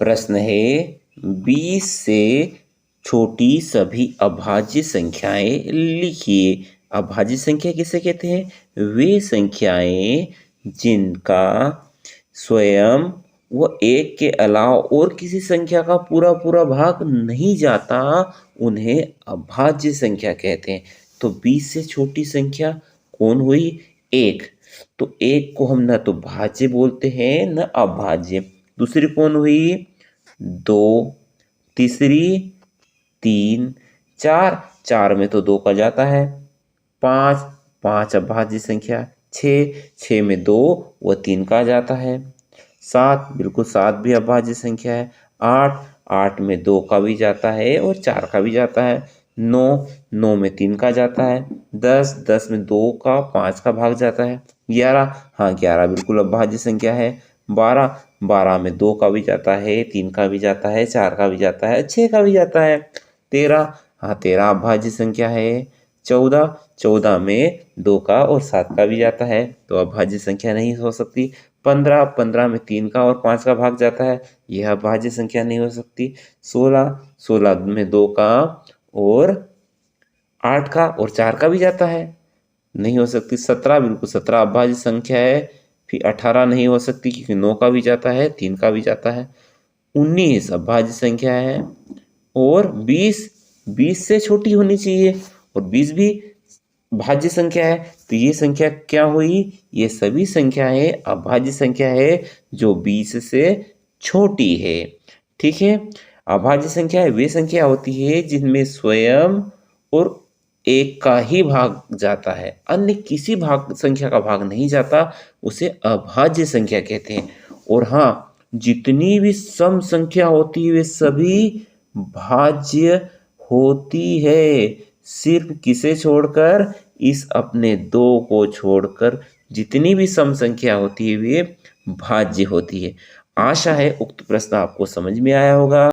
प्रश्न है 20 से छोटी सभी अभाज्य संख्याएं लिखिए। अभाज्य संख्या किसे कहते हैं? वे संख्याएं जिनका स्वयं व एक के अलावा और किसी संख्या का पूरा पूरा भाग नहीं जाता, उन्हें अभाज्य संख्या कहते हैं। तो 20 से छोटी संख्या कौन हुई? 1। तो 1 को हम न तो भाज्य बोलते हैं न अभाज्य। दूसरी कौन हुई? 2। तीसरी 3। 4, 4 में तो 2 का जाता है। 5, 5 अभाज्य संख्या। 6, 6 में 2 व 3 का जाता है। 7, बिल्कुल 7 भी अभाज्य संख्या है। 8, 8 में 2 का भी जाता है और 4 का भी जाता है। 9, 9 में 3 का जाता है। 10, 10 में 2 का 5 का भाग जाता है। 11, हाँ 11 बिल्कुल अभाज्य संख्या है। 12, 12 में 2 का भी जाता है, 3 का भी जाता है, 4 का भी जाता है, 6 का भी जाता है। 13, हाँ 13 अभाज्य संख्या है। 14, 14 में 2 का और 7 का भी जाता है, तो अभाज्य संख्या नहीं हो सकती। 15, 15 में 3 का और 5 का भाग जाता है, यह अभाज्य संख्या नहीं हो सकती। 16, 16 में 2 का और 8 का और 4 का भी जाता है, नहीं हो सकती। 17, बिल्कुल 17 अभाज्य संख्या है। फिर 18 नहीं हो सकती क्योंकि 9 का भी जाता है, 3 का भी जाता है। 19 अभाज्य संख्या है। और 20, 20 से छोटी होनी चाहिए और 20 भी भाज्य संख्या है। तो ये संख्या क्या हुई? ये सभी संख्याएं अभाज्य संख्या है जो 20 से छोटी है। ठीक है। अभाज्य संख्याएं वे संख्या होती है जिनमें स्वयं और एक का ही भाग जाता है, अन्य किसी भाग संख्या का भाग नहीं जाता, उसे अभाज्य संख्या कहते हैं। और हाँ, जितनी भी सम संख्या होती है वे सभी भाज्य होती है, सिर्फ किसे छोड़कर? इस अपने 2 को छोड़कर जितनी भी सम संख्या होती है वे भाज्य होती है। आशा है उक्त प्रश्न आपको समझ में आया होगा।